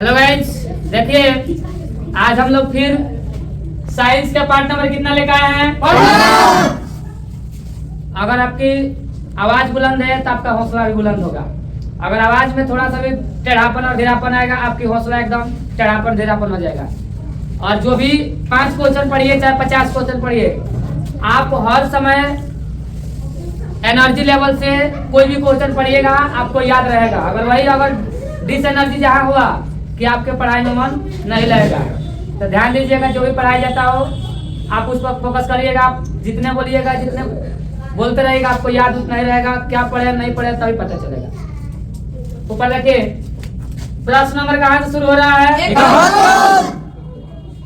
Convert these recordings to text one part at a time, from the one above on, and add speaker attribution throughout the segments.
Speaker 1: Hello guys, देखिए आज हम लोग फिर साइंस का पार्ट नंबर कितना लेकर आए हैं। अगर आपकी आवाज बुलंद है तो आपका हौसला भी बुलंद होगा। अगर आवाज में थोड़ा सा भी टेढ़ापन और धीरापन आएगा, आपकी हौसला एकदम टेढ़ापन धीरापन हो जाएगा। और जो भी 5 क्वेश्चन पढ़िए चाहे 50 क्वेश्चन पढ़िए, आप हर समय एनर्जी लेवल से कोई भी क्वेश्चन पढ़िएगा, आपको याद रहेगा। अगर डिस एनर्जी जहाँ हुआ कि आपके पढ़ाई में मन नहीं लगेगा, तो ध्यान दीजिएगा जो भी पढ़ाई जाता हो आप उस पर फोकस करिएगा। आप जितने बोलिएगा, जितने बोलते रहेगा, आपको याद उतना ही रहेगा। क्या पढ़े नहीं पढ़े तभी पता चलेगा। ऊपर देखिए प्रश्न नंबर कहाँ से शुरू हो रहा है।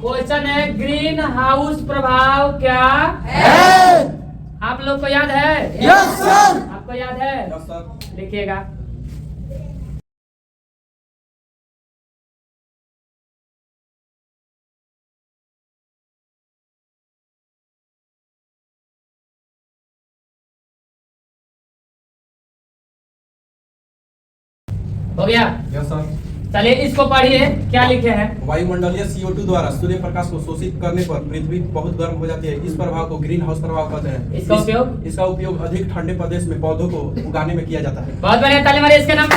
Speaker 1: क्वेश्चन है ग्रीन हाउस प्रभाव क्या है। आप लोग को याद है? Yes sir. आपको याद है? Yes sir. लिखिएगा। हो गया?
Speaker 2: Yes sir.
Speaker 1: चलिए इसको पढ़िए, क्या लिखे हैं।
Speaker 2: वायुमंडलीय CO2 द्वारा सूर्य प्रकाश को शोषित करने पर पृथ्वी बहुत गर्म हो जाती है। इस प्रभाव को ग्रीन हाउस प्रभाव कहते हैं। इसका उपयोग अधिक ठंडे प्रदेश में पौधों को उगाने में किया जाता है।
Speaker 1: बहुत बढ़िया, ताली मारिए इसके नाम पर।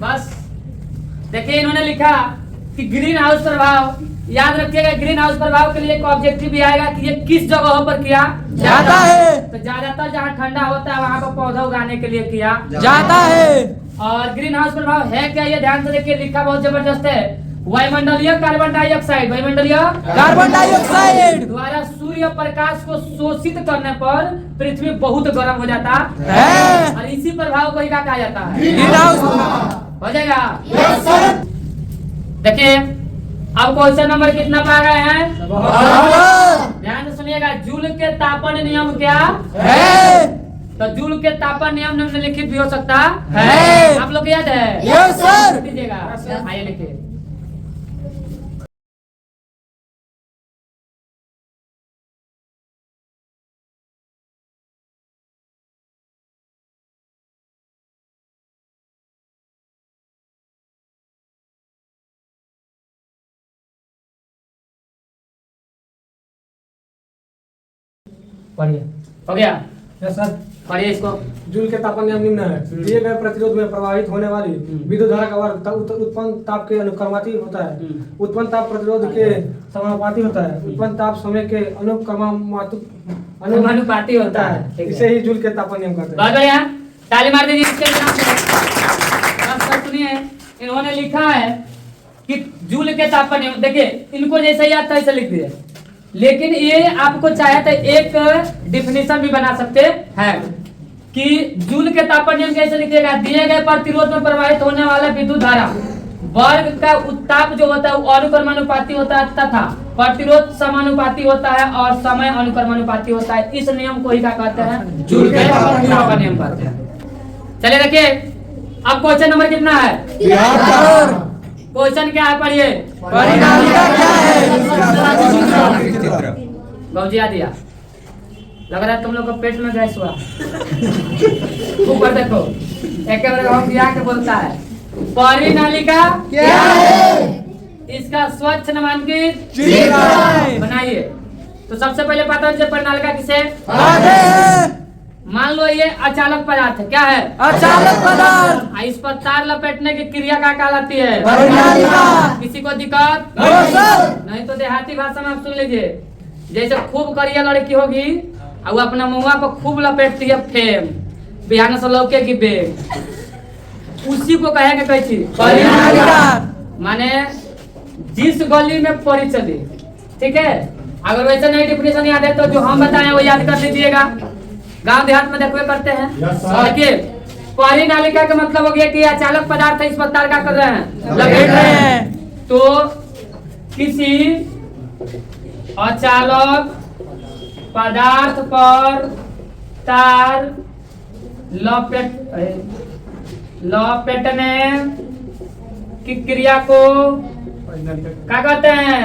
Speaker 1: बस देखिए इन्होंने लिखा कि ग्रीन हाउस प्रभाव। याद रखिएगा, ग्रीन हाउस प्रभाव के लिए एक ऑब्जेक्टिव भी आएगा कि ये किस जगहों पर किया
Speaker 3: जाता है।
Speaker 1: तो ज्यादातर जहाँ ठंडा होता है वहाँ पर पौधा उगाने के लिए किया
Speaker 3: जाता है।
Speaker 1: और ग्रीन हाउस प्रभाव है क्या, ये ध्यान से देखिए, लिखा बहुत जबरदस्त है। वायुमंडलीय कार्बन डाइऑक्साइड, वायुमंडलीय
Speaker 3: कार्बन डाइऑक्साइड
Speaker 1: द्वारा सूर्य प्रकाश को शोषित करने पर पृथ्वी बहुत गर्म हो जाता
Speaker 3: है।
Speaker 1: और इसी प्रभाव को ही क्या कहा जाता है,
Speaker 3: ग्रीन हाउस
Speaker 1: हो जाएगा। देखिए अब क्वेश्चन नंबर कितना पा गए हैं, ध्यान से सुनिएगा। जूल के तापन नियम क्या
Speaker 3: है।
Speaker 1: तो जूल के तापन नियम निम्नलिखित भी हो सकता
Speaker 3: है।
Speaker 1: आप लोग याद है?
Speaker 3: Yes sir.
Speaker 1: दीजिएगा, आइए लिखिए। पढ़िए, हो गया?
Speaker 4: Yes sir.
Speaker 1: पढ़िए इसको।
Speaker 4: जूल के तापन नियम निम्न है। दिए गए प्रतिरोध में प्रवाहित होने वाली विद्युत धारा का वर्ग उत्पन्न ताप के अनुक्रमाती होता है। उत्पन्न ताप प्रतिरोध के समानुपाती होता है। उत्पन्न ताप समय के
Speaker 1: अनुपाती होता है।
Speaker 4: इसे ही जूल के तापन नियम कहते हैं।
Speaker 1: बहुत बढ़िया, ताली मार दीजिए इसके नाम से। सुनिए इन्होंने लिखा है कि जूल के तापन नियम। देखिए इनको जैसे याद था ऐसे लिख दिए, लेकिन ये आपको चाहे तो एक डिफिनेशन भी बना सकते हैं कि जूल के तापन नियम कैसे लिखिएगा। दिए गए प्रतिरोध में प्रवाहित होने वाला विद्युत धारा वर्ग का उत्ताप जो होता है वो अनुक्रमानुपाती होता है तथा प्रतिरोध समानुपाती होता है और समय अनुक्रमानुपाती होता है। इस नियम को ही क्या कहते हैं, जूल के तापन नियम कहते हैं। चलिए देखिए अब क्वेश्चन नंबर कितना है, क्वेश्चन क्या है पढ़िए।
Speaker 3: परिणामिका क्या है।
Speaker 1: बाबूजी आ दिया, लग रहा है तुम लोग को पेट में गैस हुआ। ऊपर देखो, एक हम के बोलता है परिनालिका
Speaker 3: क्या है।
Speaker 1: इसका स्वच्छ नामांकित बनाइए। तो सबसे पहले पता है परिनालिका किसे, मान लो ये अचालक पदार्थ है। क्या है,
Speaker 3: अचालक पदार्थ।
Speaker 1: इस पर तार लपेटने की क्रिया क्या कहलाती है,
Speaker 3: परिणालिका।
Speaker 1: किसी को दिक्कत नहीं तो देहाती भाषा में आप सुन लीजिए। जैसे खूब करिया लड़की होगी और वो अपना मुंह को खूब लपेटती है फेम, बिहान से लौके की बेग, उसी को कहेंगे कैसी
Speaker 3: परिणालिका।
Speaker 1: माने जिस गली में परी चली, ठीक है। अगर वैसे नहीं डिफिनेशन याद है तो जो हम बताएं वो याद कर लीजिएगा। गांव देहात में देखो करते हैं। देखिए परिनालिका का मतलब हो गया कि अचालक पदार्थ है, इस पर तार क्या कर रहे हैं, लपेट रहे हैं। तो किसी अचालक पदार्थ पर तार लपेटने की क्रिया को क्या कहते हैं,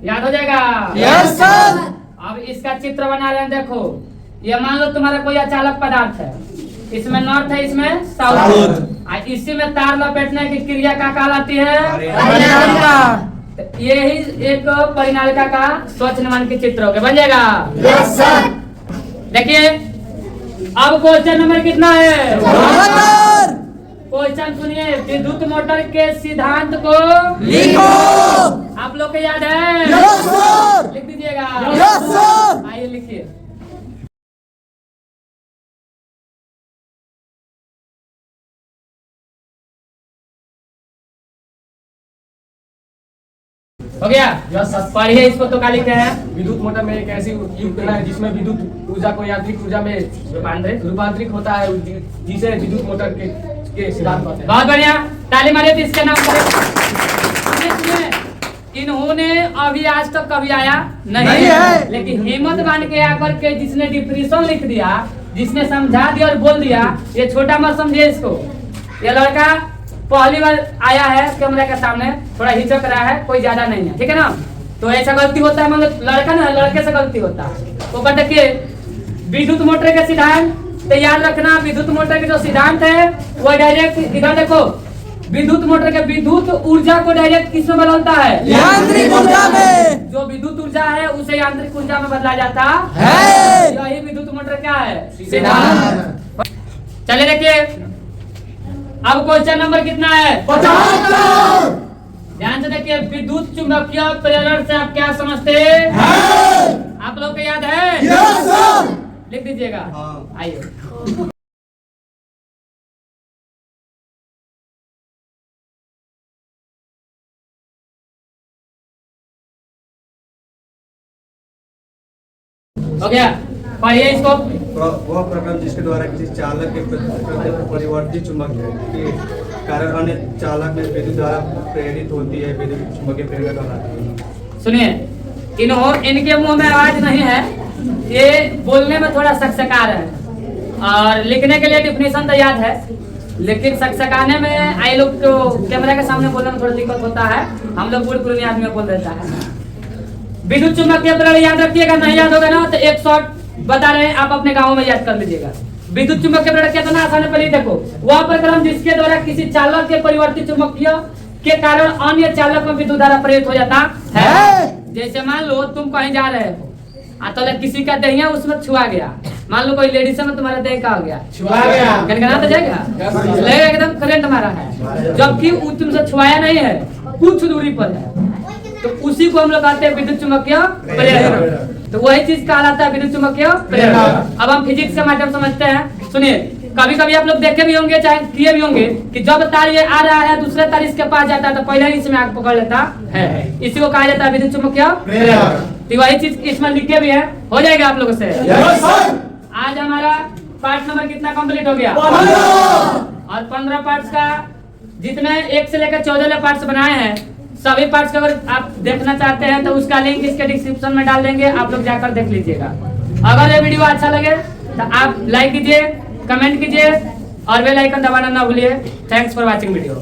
Speaker 1: याद हो जाएगा।
Speaker 3: Yes sir.
Speaker 1: अब इसका चित्र बना रहे हैं। देखो ये मान लो तुम्हारा कोई अचालक पदार्थ है, इसमें नॉर्थ है, इसमें साउथ। इसी में तार लपेटने की क्रिया का कहलाती है
Speaker 3: परिनालिका।
Speaker 1: यही एक परिनालिका का स्वच्छ निर्माण की चित्र हो गया, बन जाएगा।
Speaker 3: Yes sir.
Speaker 1: देखिए अब क्वेश्चन नंबर कितना है?
Speaker 3: 72।
Speaker 1: क्वेश्चन सुनिए, विद्युत मोटर के सिद्धांत को
Speaker 3: लिखो।
Speaker 1: आप लोग को याद है?
Speaker 3: Yes sir.
Speaker 1: लिख दीजिएगा।
Speaker 3: Yes sir.
Speaker 1: आइए लिखिए। हो गया? पढ़िए इसको तो क्या लिखते हैं?
Speaker 5: विद्युत मोटर में एक ऐसी उपकरण है जिसमें विद्युत ऊर्जा को यांत्रिक ऊर्जा में रूपांतरित होता है, जिसे विद्युत मोटर के सिद्धांत कहते हैं।
Speaker 1: बहुत बढ़िया, ताली मारिए। तो इसके नाम पर इन्होंने अभी आज तक कभी आया नहीं है, लेकिन हिम्मत बांध के आकर के जिसने डिप्रेशन लिख दिया, जिसने समझा दिया और बोल दिया, ये छोटा मत समझिए इसको। ये लड़का पहली बार आया है कैमरा के सामने, थोड़ा हिचक रहा है, कोई ज्यादा नहीं है, ठीक है ना? तो ऐसा गलती होता है, मतलब लड़का ना, लड़के से गलती होता है। तो देखिए विद्युत मोटर के सिद्धांत तो याद रखना। विद्युत मोटर के जो सिद्धांत है वो डायरेक्ट इधर देखो, विद्युत मोटर के विद्युत ऊर्जा को डायरेक्ट किस में बदलता है?
Speaker 3: यांत्रिक ऊर्जा में।
Speaker 1: जो विद्युत ऊर्जा है उसे यांत्रिक ऊर्जा में बदला जाता
Speaker 3: है।
Speaker 1: यही विद्युत मोटर क्या है?
Speaker 3: सिद्धांत।
Speaker 1: चलिए देखिए अब क्वेश्चन नंबर कितना है?
Speaker 3: 75।
Speaker 1: ध्यान से देखिए, विद्युत चुंबकीय प्रेरण से आप क्या समझते हैं? आप लोग को याद है?
Speaker 3: Yes sir.
Speaker 1: लिख दीजिएगा। आइए। हो गया, पढ़िए इसको।
Speaker 6: वह प्रक्रम जिसके द्वारा किसी चालक के परिवर्ती चुंबकीय के कारण अन्य चालक में विद्युत द्वारा प्रेरित होती है, विद्युत चुंबकीय प्रेरण कहलाती है।
Speaker 1: सुनिए, इनके मुंह में आवाज नहीं है, ये बोलने में थोड़ा सकसकार है, और लिखने के लिए डिफिनेशन तो याद है, लेकिन सकसकाने में आई लोग को कैमरा के सामने बोलने में थोड़ा दिक्कत होता है। हम लोग बूढ़ पुरानी आदमी बोल देता है। विद्युत चुंबकीय प्रेरण याद रखिएगा, नहीं याद होगा ना तो एक शॉर्ट बता रहे हैं, आप अपने गाँव में याद कर लीजिएगा। विद्युत चुंबकीय प्रेरण क्या था? आसान पहले देखो, वह प्रक्रम जिसके द्वारा किसी चालक के परिवर्तित चुंबकीय के कारण अन्य चालक में विद्युत धारा प्रेरित हो जाता है। जैसे मान लो तुम कहीं जा रहे हो, तो किसी का दहिया उसमें छुआ गया, मान लो कोई लेडीज में तुम्हारा दही का हो गया,
Speaker 5: छुआ गया,
Speaker 1: गनगना तो जाएगा, लगेगा एकदम करंट मारा है, जबकि वो तुमसे छुआया नहीं है, कुछ दूरी पर है, तो उसी को हम लोग कहते हैं विद्युत चुंबकीय प्रेरण। तो वही चीज कहलाता है विद्युत चुंबकीय प्रेरण। अब हम फिजिक्स के माध्यम समझते हैं। सुनिए, कभी कभी आप लोग देखे भी होंगे, चाहे किए भी होंगे, कि जब तार ये आ रहा है दूसरे तार इसके पास जाता है तो पहले ही इसमें आग पकड़ लेता है, इसी को कहा जाता है विद्युत चुंबकीय प्रेरण। तो वही चीज इसमें लिखे भी है, हो जाएगा आप लोगों से। आज हमारा पार्ट नंबर कितना कंप्लीट हो गया? 15। और 15 पार्ट्स का जितने 1 से लेकर 14 पार्ट्स बनाए हैं, सभी पार्ट्स का अगर आप देखना चाहते हैं तो उसका लिंक इसके डिस्क्रिप्शन में डाल देंगे, आप लोग जाकर देख लीजिएगा। अगर ये वीडियो अच्छा लगे तो आप लाइक कीजिए, कमेंट कीजिए और बेल आइकन दबाना ना भूलिए। Thanks for watching video.